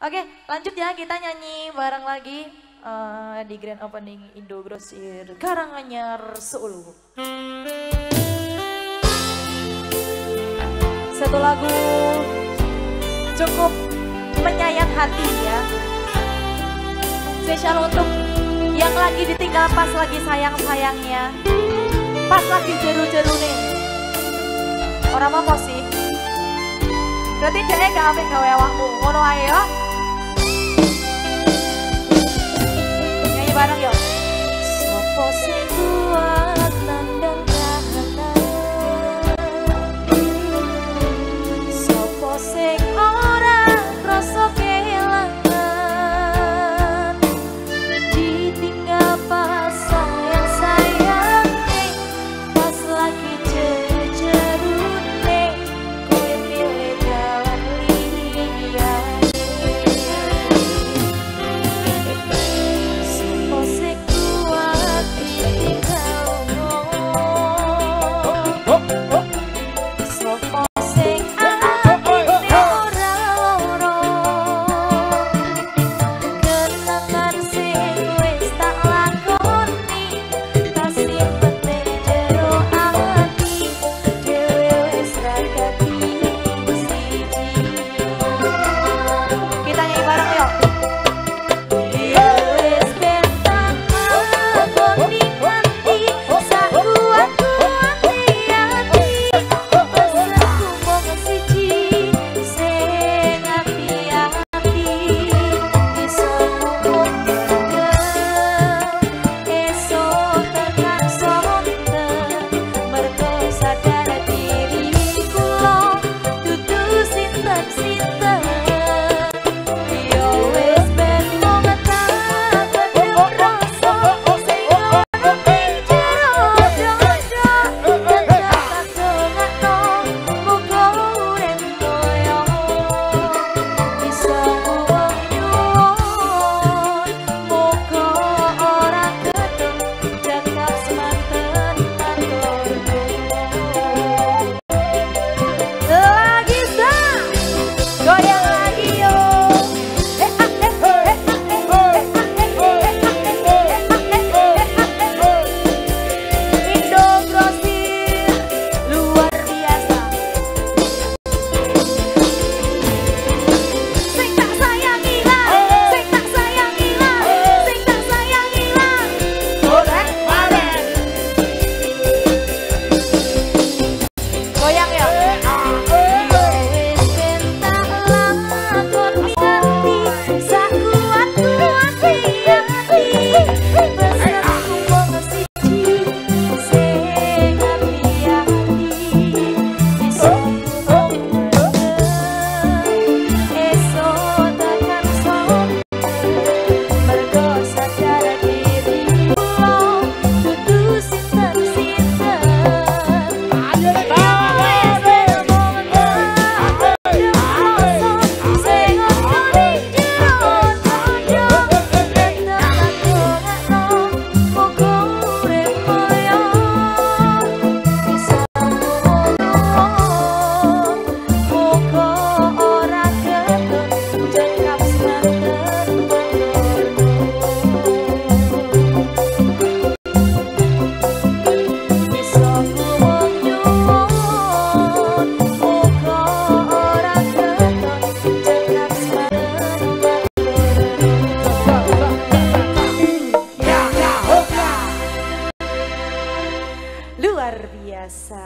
Oke, lanjut ya, kita nyanyi bareng lagi di grand opening Indo Grosir Karanganyar Solo. Satu lagu cukup menyayat hati ya. Spesial untuk yang lagi ditinggal pas lagi sayang-sayangnya, pas lagi jeru-jeru nih. Orang apa sih? Berarti dia gak ambil gawe awakmu, ngono ae ya. Nyanyi bareng yuk. Sopo sing kuat nandang kahanan, sopo sing ora rasa kehilangan, ditinggal pas sayang-sayang nih, pas lagi jeru-jeru nih, kowe pilih jalan liyan. Sopo sing kuat ditinggalmu, sopo sing atine ora loro, kenangan sing wis tak lakoni, tak simpen ning jero ati, dhewe wis ra dadi siji. Kita nyanyi bareng yuk. Ya wis ben tak lakoni nganti sakuat-kuate ati, pesenku mung siji, sing ati-ati, iso mung esok tekan sonten, mergo sadar diri kula dudu sinten-sinten. Ya wis ben mung tak bedhek rasa, sing ono ing jero dodo, tetep kadongakno muga urip koyo bisa wong nyuwun, muga ora ketemu cekap semanten matur nuwun. Lagi sak, goyang lagi yo. Indo Grosir luar biasa. Sing tak sayang ilang, sing tak sayang ilang, sing tak sayang ilang. Oleh balen. Goyang ya. Wis ben tak lakoni nganti sakuat-kuate ati, pesenku mung siji, sing ati-ati, iso mung esok tekan sonten, mergo sadar diri kula dudu sinten-sinten. Ya wis ben mung tak bedhek rasa, sing ono ning jero dodo, tetep kadongakno muga urip koyo bisa wong nyuwun, muga ora ketemu cekap semanten matur nuwun. Bisa wong nyuwun, muga ora ketemu cekap semanten matur nuwun. Luar biasa.